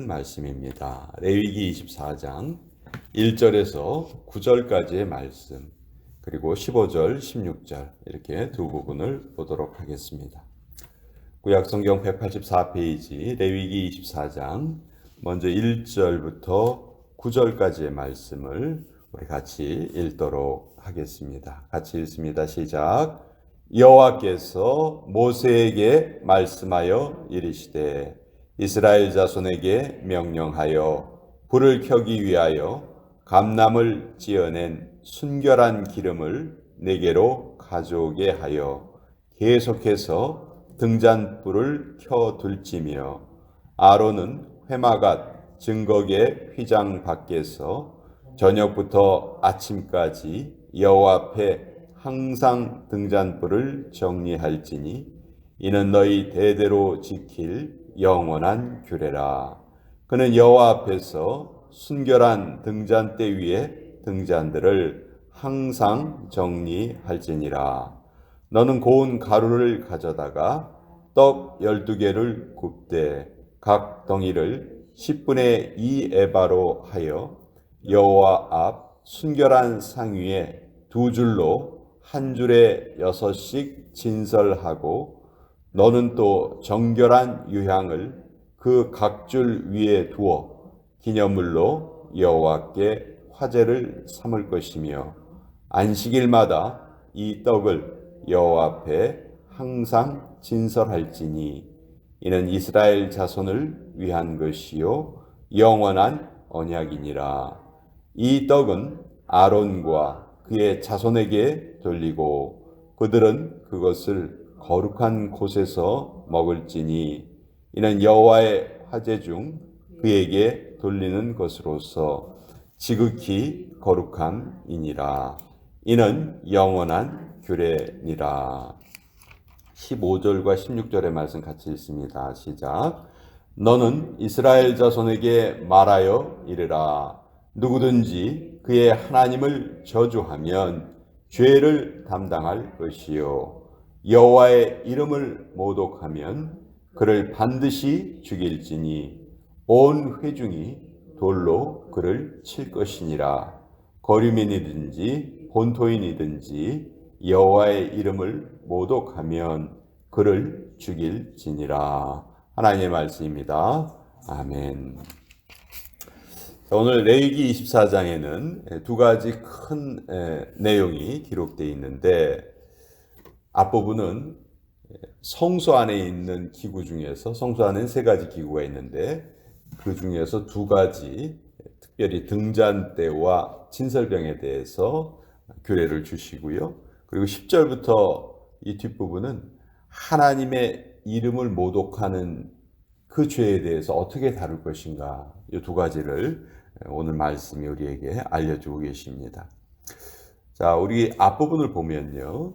말씀입니다. 레위기 24장 1절에서 9절까지의 말씀, 그리고 15절, 16절 이렇게 두 부분을 보도록 하겠습니다. 구약성경 184페이지 레위기 24장 먼저 1절부터 9절까지의 말씀을 우리 같이 읽도록 하겠습니다. 같이 읽습니다. 시작. 여호와께서 모세에게 말씀하여 이르시되 이스라엘 자손에게 명령하여 불을 켜기 위하여 감람을 찌어낸 순결한 기름을 내게로 가져오게 하여 계속해서 등잔불을 켜둘지며 아론은 회막앗 증거계 휘장 밖에서 저녁부터 아침까지 여호와 앞에 항상 등잔불을 정리할지니 이는 너희 대대로 지킬 영원한 규례라. 그는 여호와 앞에서 순결한 등잔대 위에 등잔들을 항상 정리할지니라. 너는 고운 가루를 가져다가 떡 12개를 굽되 각 덩이를 10분의 2 에바로 하여 여호와 앞 순결한 상 위에 두 줄로 한 줄에 6씩 진설하고 너는 또 정결한 유향을 그 각 줄 위에 두어 기념물로 여호와께 화제를 삼을 것이며 안식일마다 이 떡을 여호와 앞에 항상 진설할지니 이는 이스라엘 자손을 위한 것이요 영원한 언약이니라. 이 떡은 아론과 그의 자손에게 돌리고 그들은 그것을 거룩한 곳에서 먹을지니 이는 여호와의 화제 중 그에게 돌리는 것으로서 지극히 거룩함이니라. 이는 영원한 규례니라. 15절과 16절의 말씀 같이 읽습니다. 시작. 너는 이스라엘 자손에게 말하여 이르라. 누구든지 그의 하나님을 저주하면 죄를 담당할 것이요 여호와의 이름을 모독하면 그를 반드시 죽일지니 온 회중이 돌로 그를 칠 것이니라. 거류민이든지 본토인이든지 여호와의 이름을 모독하면 그를 죽일지니라. 하나님의 말씀입니다. 아멘. 오늘 레위기 24장에는 두 가지 큰 내용이 기록되어 있는데 앞부분은 성소 안에 있는 기구 중에서 성소 안에는 세 가지 기구가 있는데 그 중에서 두 가지 특별히 등잔대와 진설병에 대해서 규례를 주시고요. 그리고 10절부터 이 뒷부분은 하나님의 이름을 모독하는 그 죄에 대해서 어떻게 다룰 것인가, 이 두 가지를 오늘 말씀이 우리에게 알려주고 계십니다. 자, 우리 앞부분을 보면요,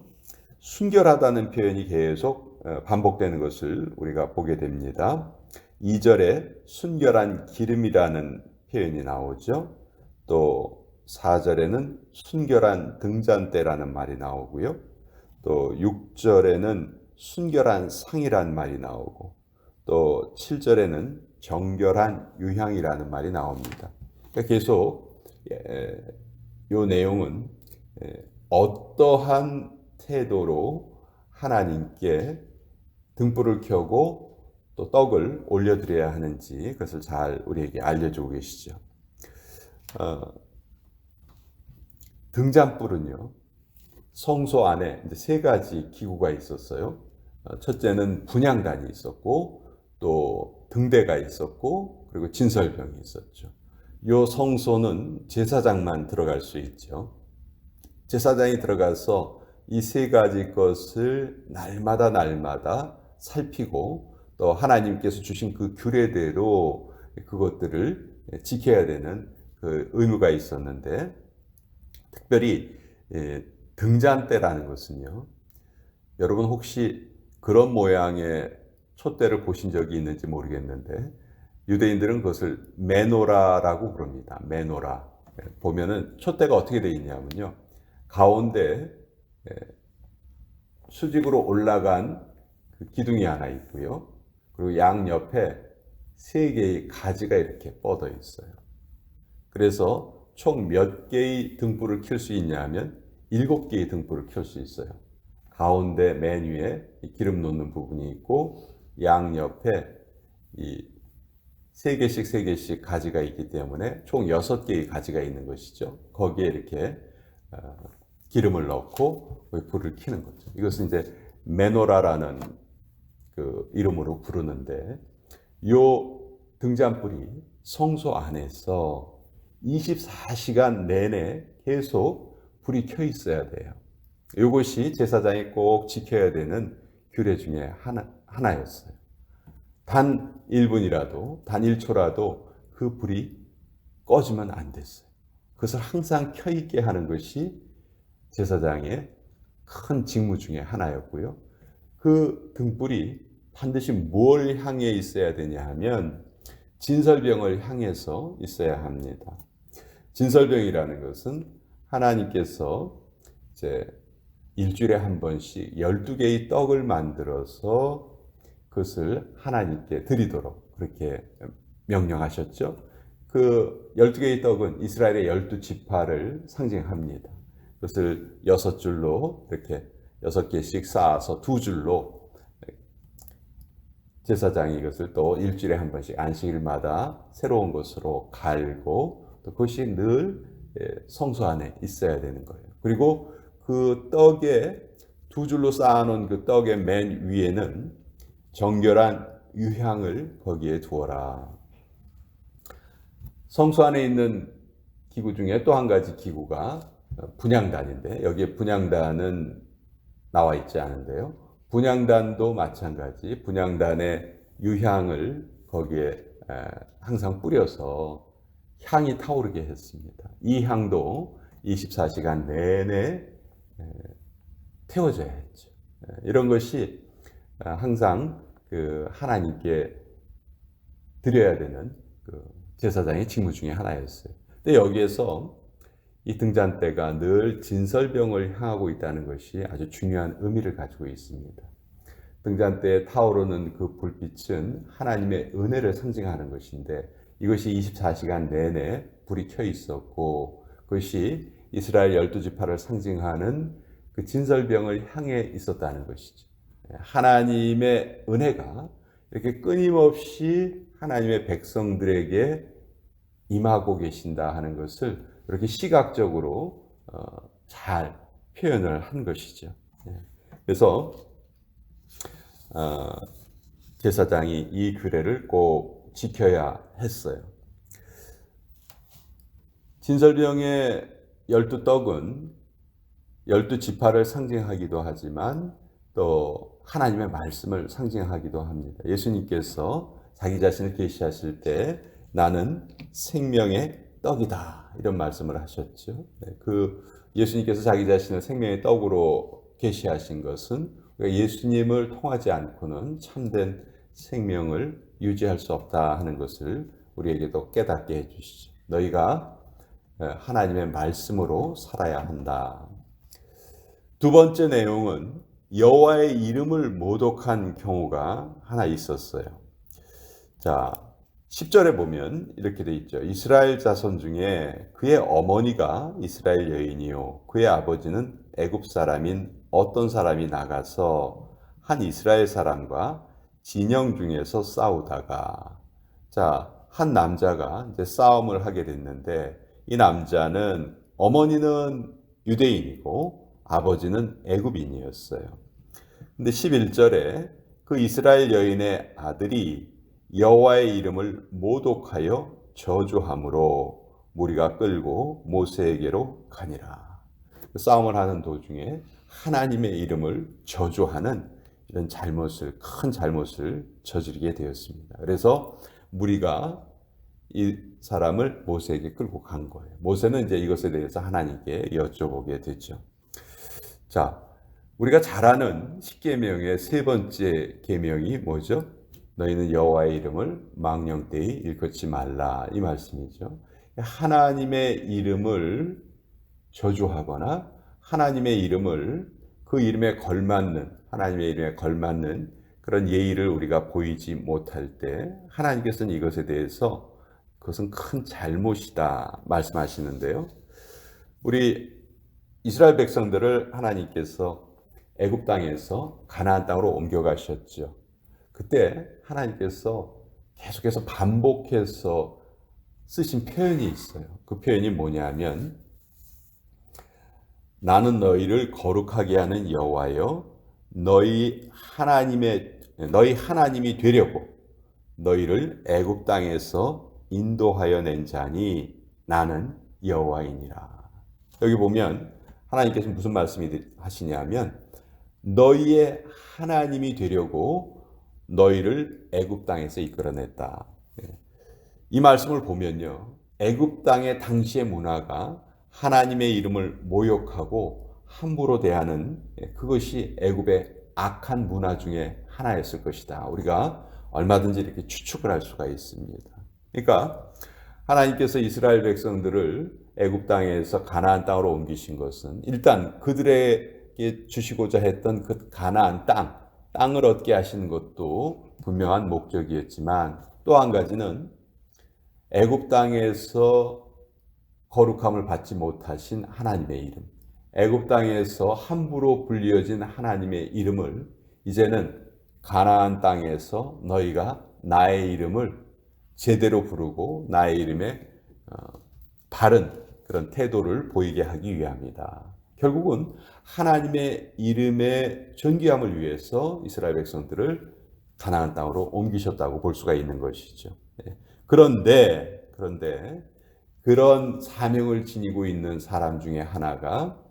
순결하다는 표현이 계속 반복되는 것을 우리가 보게 됩니다. 2절에 순결한 기름이라는 표현이 나오죠. 또 4절에는 순결한 등잔대라는 말이 나오고요. 또 6절에는 순결한 상이라는 말이 나오고 또 7절에는 정결한 유향이라는 말이 나옵니다. 그러니까 계속 이 내용은 어떠한 태도로 하나님께 등불을 켜고 또 떡을 올려드려야 하는지 그것을 잘 우리에게 알려주고 계시죠. 등잔불은요, 성소 안에 세 가지 기구가 있었어요. 첫째는 분향단이 있었고 또 등대가 있었고 그리고 진설병이 있었죠. 이 성소는 제사장만 들어갈 수 있죠. 제사장이 들어가서 이 세 가지 것을 날마다 살피고 또 하나님께서 주신 그 규례대로 그것들을 지켜야 되는 그 의무가 있었는데, 특별히 등잔대라는 것은요, 여러분 혹시 그런 모양의 촛대를 보신 적이 있는지 모르겠는데 유대인들은 그것을 메노라라고 부릅니다. 메노라. 보면은 촛대가 어떻게 되어 있냐면요, 가운데 수직으로 올라간 그 기둥이 하나 있고요, 그리고 양 옆에 세 개의 가지가 이렇게 뻗어 있어요. 그래서 총 몇 개의 등불을 켤 수 있냐 하면 7개의 등불을 켤 수 있어요. 가운데 맨 위에 기름 놓는 부분이 있고 양옆에 이 세 개씩 가지가 있기 때문에 총 6개의 가지가 있는 것이죠. 거기에 이렇게 기름을 넣고 불을 켜는 거죠. 이것은 이제 메노라라는 그 이름으로 부르는데, 요 등잔불이 성소 안에서 24시간 내내 계속 불이 켜 있어야 돼요. 이것이 제사장이 꼭 지켜야 되는 규례 중에 하나였어요. 단 1분이라도, 단 1초라도 그 불이 꺼지면 안 됐어요. 그것을 항상 켜 있게 하는 것이 제사장의 큰 직무 중에 하나였고요. 그 등불이 반드시 뭘 향해 있어야 되냐 하면 진설병을 향해서 있어야 합니다. 진설병이라는 것은 하나님께서 이제 일주일에 한 번씩 12개의 떡을 만들어서 그것을 하나님께 드리도록 그렇게 명령하셨죠. 그 12개의 떡은 이스라엘의 12지파를 상징합니다. 그것을 6줄로 이렇게 6개씩 쌓아서 2줄로 제사장이 이것을 또 일주일에 한 번씩 안식일마다 새로운 것으로 갈고, 또 그것이 늘 성소 안에 있어야 되는 거예요. 그리고 그 떡에 2줄로 쌓아놓은 그 떡의 맨 위에는 정결한 유향을 거기에 두어라. 성소 안에 있는 기구 중에 또 한 가지 기구가 분향단인데, 여기에 분향단은 나와 있지 않은데요. 분향단도 마찬가지, 분향단의 유향을 거기에 항상 뿌려서 향이 타오르게 했습니다. 이 향도 24시간 내내 태워져야 했죠. 이런 것이 항상 그 하나님께 드려야 되는 그 제사장의 직무 중에 하나였어요. 근데 여기에서 이 등잔대가 늘 진설병을 향하고 있다는 것이 아주 중요한 의미를 가지고 있습니다. 등잔대에 타오르는 그 불빛은 하나님의 은혜를 상징하는 것인데, 이것이 24시간 내내 불이 켜 있었고, 그것이 이스라엘 12지파를 상징하는 그 진설병을 향해 있었다는 것이죠. 하나님의 은혜가 이렇게 끊임없이 하나님의 백성들에게 임하고 계신다 하는 것을 이렇게 시각적으로 잘 표현을 한 것이죠. 그래서 제사장이 이 규례를 꼭 지켜야 했어요. 진설병의 12떡은 12지파를 상징하기도 하지만 또 하나님의 말씀을 상징하기도 합니다. 예수님께서 자기 자신을 계시하실 때 나는 생명의 떡이다, 이런 말씀을 하셨죠. 그 예수님께서 자기 자신을 생명의 떡으로 계시하신 것은 예수님을 통하지 않고는 참된 생명을 유지할 수 없다 하는 것을 우리에게도 깨닫게 해주시죠. 너희가 하나님의 말씀으로 살아야 한다. 두 번째 내용은 여호와의 이름을 모독한 경우가 하나 있었어요. 자, 10절에 보면 이렇게 돼 있죠. 이스라엘 자손 중에 그의 어머니가 이스라엘 여인이요 그의 아버지는 애굽 사람인 어떤 사람이 나가서 한 이스라엘 사람과 진영 중에서 싸우다가, 자, 한 남자가 이제 싸움을 하게 됐는데, 이 남자는 어머니는 유대인이고 아버지는 애굽인이었어요. 근데 11절에 그 이스라엘 여인의 아들이 여호와의 이름을 모독하여 저주함으로 무리가 끌고 모세에게로 가니라. 싸움을 하는 도중에 하나님의 이름을 저주하는 이런 큰 잘못을 저지르게 되었습니다. 그래서 무리가 이 사람을 모세에게 끌고 간 거예요. 모세는 이제 이것에 대해서 하나님께 여쭤보게 되죠. 자, 우리가 잘 아는 십계명의 세 번째 계명이 뭐죠? 너희는 여호와의 이름을 망령되이 일컫지 말라, 이 말씀이죠. 하나님의 이름을 저주하거나 하나님의 이름을 하나님의 이름에 걸맞는 그런 예의를 우리가 보이지 못할 때 하나님께서는 이것에 대해서 그것은 큰 잘못이다 말씀하시는데요. 우리 이스라엘 백성들을 하나님께서 애굽 땅에서 가나안 땅으로 옮겨가셨죠. 그때 하나님께서 계속해서 반복해서 쓰신 표현이 있어요. 그 표현이 뭐냐면 나는 너희를 거룩하게 하는 여호와여 너희 하나님이 되려고 너희를 애굽 땅에서 인도하여 낸 자니 나는 여호와이니라. 여기 보면 하나님께서 무슨 말씀이 하시냐면 너희의 하나님이 되려고 너희를 애굽 땅에서 이끌어냈다. 이 말씀을 보면요. 애굽 땅의 당시의 문화가 하나님의 이름을 모욕하고 함부로 대하는 그것이 애굽의 악한 문화 중에 하나였을 것이다. 우리가 얼마든지 이렇게 추측을 할 수가 있습니다. 그러니까 하나님께서 이스라엘 백성들을 애굽 땅에서 가나안 땅으로 옮기신 것은 일단 그들에게 주시고자 했던 그 가나안 땅을 얻게 하시는 것도 분명한 목적이었지만 또 한 가지는 애굽 땅에서 거룩함을 받지 못하신 하나님의 이름, 애굽 땅에서 함부로 불리어진 하나님의 이름을 이제는 가나안 땅에서 너희가 나의 이름을 제대로 부르고 나의 이름에 바른 그런 태도를 보이게 하기 위함이다. 결국은 하나님의 이름의 존귀함을 위해서 이스라엘 백성들을 가나안 땅으로 옮기셨다고 볼 수가 있는 것이죠. 그런데 그런 사명을 지니고 있는 사람 중에 하나가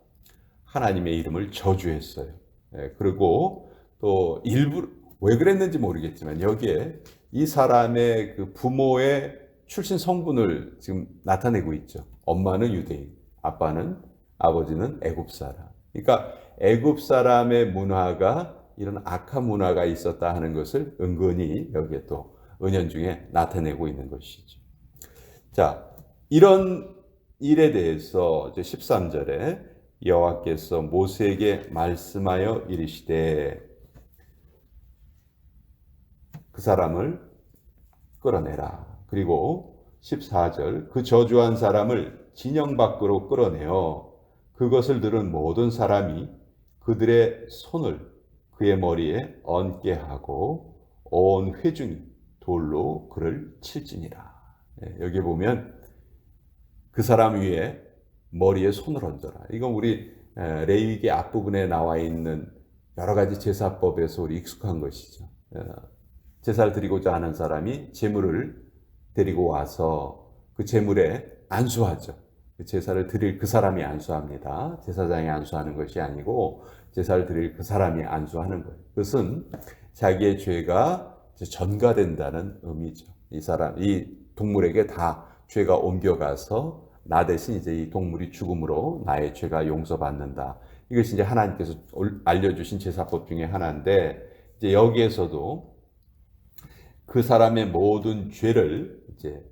하나님의 이름을 저주했어요. 그리고 또 일부러 왜 그랬는지 모르겠지만 여기에 이 사람의 그 부모의 출신 성분을 지금 나타내고 있죠. 엄마는 유대인, 아버지는 애굽 사람. 그러니까 애굽 사람의 문화가 이런 악한 문화가 있었다 하는 것을 은근히 여기에 또 은연중에 나타내고 있는 것이죠. 자, 이런 일에 대해서 13절에 여호와께서 모세에게 말씀하여 이르시되 그 사람을 끌어내라. 그리고 14절 그 저주한 사람을 진영 밖으로 끌어내어 그것을 들은 모든 사람이 그들의 손을 그의 머리에 얹게 하고 온 회중이 돌로 그를 칠지니라. 여기 보면 그 사람 위에 머리에 손을 얹어라. 이건 우리 레위기 앞부분에 나와 있는 여러 가지 제사법에서 우리 익숙한 것이죠. 제사를 드리고자 하는 사람이 제물을 데리고 와서 그 제물에 안수하죠. 제사를 드릴 그 사람이 안수합니다. 제사장이 안수하는 것이 아니고 제사를 드릴 그 사람이 안수하는 거예요. 그것은 자기의 죄가 전가된다는 의미죠. 이 동물에게 다 죄가 옮겨가서 나 대신 이제 이 동물이 죽음으로 나의 죄가 용서받는다. 이것이 이제 하나님께서 알려주신 제사법 중에 하나인데 이제 여기에서도 그 사람의 모든 죄를 이제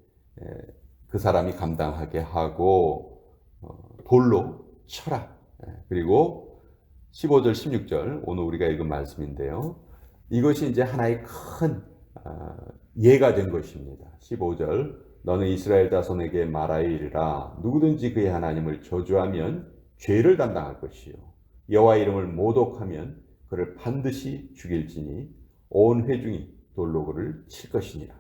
그 사람이 감당하게 하고 돌로 쳐라. 그리고 15절 16절 오늘 우리가 읽은 말씀인데요. 이것이 이제 하나의 큰 예가 된 것입니다. 15절 너는 이스라엘 자손에게 말하여 이르라 누구든지 그의 하나님을 저주하면 죄를 담당할 것이요 여호와 이름을 모독하면 그를 반드시 죽일지니 온 회중이 돌로 그를 칠 것이니라.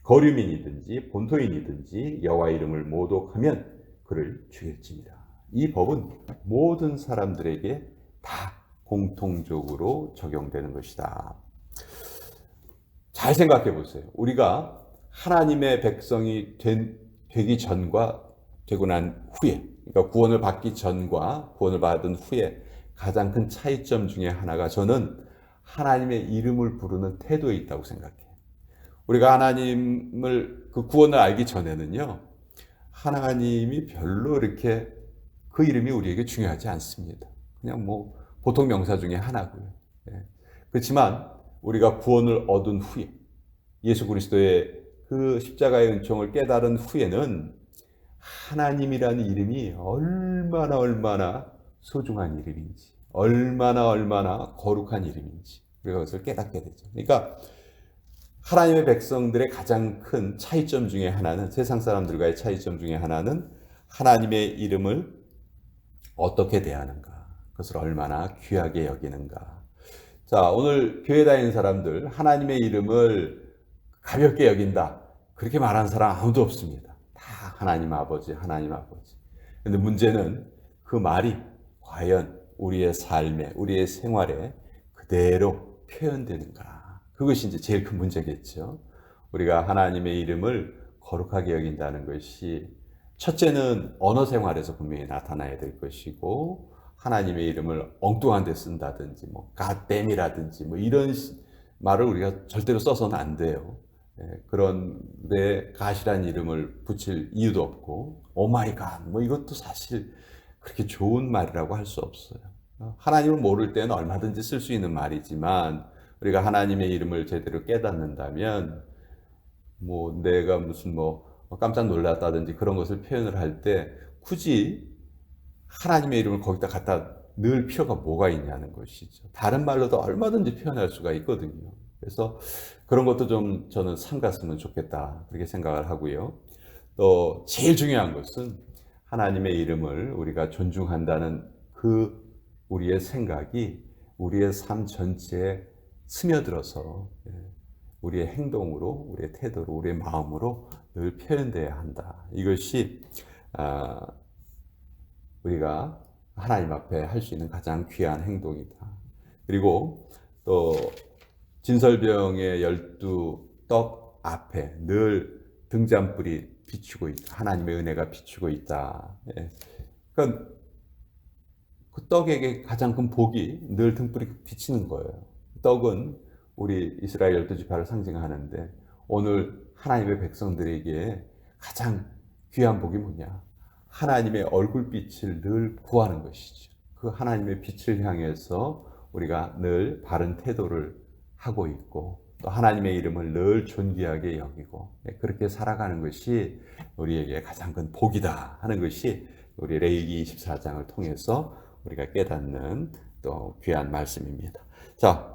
거류민이든지 본토인이든지 여호와 이름을 모독하면 그를 죽일지니라. 이 법은 모든 사람들에게 다 공통적으로 적용되는 것이다. 잘 생각해 보세요. 우리가 하나님의 백성이 되기 전과 되고 난 후에, 그러니까 구원을 받기 전과 구원을 받은 후에 가장 큰 차이점 중에 하나가 저는 하나님의 이름을 부르는 태도에 있다고 생각해요. 우리가 하나님을 그 구원을 알기 전에는요, 하나님이 별로 이렇게 그 이름이 우리에게 중요하지 않습니다. 그냥 뭐 보통 명사 중에 하나고요. 그렇지만 우리가 구원을 얻은 후에 예수 그리스도의 그 십자가의 은총을 깨달은 후에는 하나님이라는 이름이 얼마나 소중한 이름인지, 얼마나 거룩한 이름인지 우리가 그것을 깨닫게 되죠. 그러니까 하나님의 백성들의 가장 큰 차이점 중에 하나는, 세상 사람들과의 차이점 중에 하나는 하나님의 이름을 어떻게 대하는가, 그것을 얼마나 귀하게 여기는가. 자, 오늘 교회 다니는 사람들 하나님의 이름을 가볍게 여긴다, 그렇게 말하는 사람 아무도 없습니다. 다 하나님 아버지, 하나님 아버지. 근데 문제는 그 말이 과연 우리의 삶에, 우리의 생활에 그대로 표현되는가. 그것이 이제 제일 큰 문제겠죠. 우리가 하나님의 이름을 거룩하게 여긴다는 것이, 첫째는 언어 생활에서 분명히 나타나야 될 것이고, 하나님의 이름을 엉뚱한 데 쓴다든지, 뭐 갓댐이라든지 뭐 이런 말을 우리가 절대로 써서는 안 돼요. 그런데 갓이란 이름을 붙일 이유도 없고, 오마이갓 뭐 이것도 사실 그렇게 좋은 말이라고 할 수 없어요. 하나님을 모를 때는 얼마든지 쓸 수 있는 말이지만, 우리가 하나님의 이름을 제대로 깨닫는다면, 뭐 내가 무슨 뭐 깜짝 놀랐다든지 그런 것을 표현을 할 때 굳이 하나님의 이름을 거기다 갖다 넣을 필요가 뭐가 있냐는 것이죠. 다른 말로도 얼마든지 표현할 수가 있거든요. 그래서 그런 것도 좀 저는 삼갔으면 좋겠다, 그렇게 생각을 하고요. 또 제일 중요한 것은 하나님의 이름을 우리가 존중한다는 그 우리의 생각이 우리의 삶 전체에 스며들어서 우리의 행동으로, 우리의 태도로, 우리의 마음으로 늘 표현되어야 한다. 이것이 우리가 하나님 앞에 할 수 있는 가장 귀한 행동이다. 그리고 또 진설병의 12떡 앞에 늘 등잔불이 비추고 있다. 하나님의 은혜가 비추고 있다. 그러니까 그 떡에게 가장 큰 복이 늘 등불이 비치는 거예요. 떡은 우리 이스라엘 12지파를 상징하는데, 오늘 하나님의 백성들에게 가장 귀한 복이 뭐냐? 하나님의 얼굴빛을 늘 구하는 것이죠. 그 하나님의 빛을 향해서 우리가 늘 바른 태도를 하고 있고, 또 하나님의 이름을 늘 존귀하게 여기고, 그렇게 살아가는 것이 우리에게 가장 큰 복이다 하는 것이 우리 레위기 24장을 통해서 우리가 깨닫는 또 귀한 말씀입니다. 자,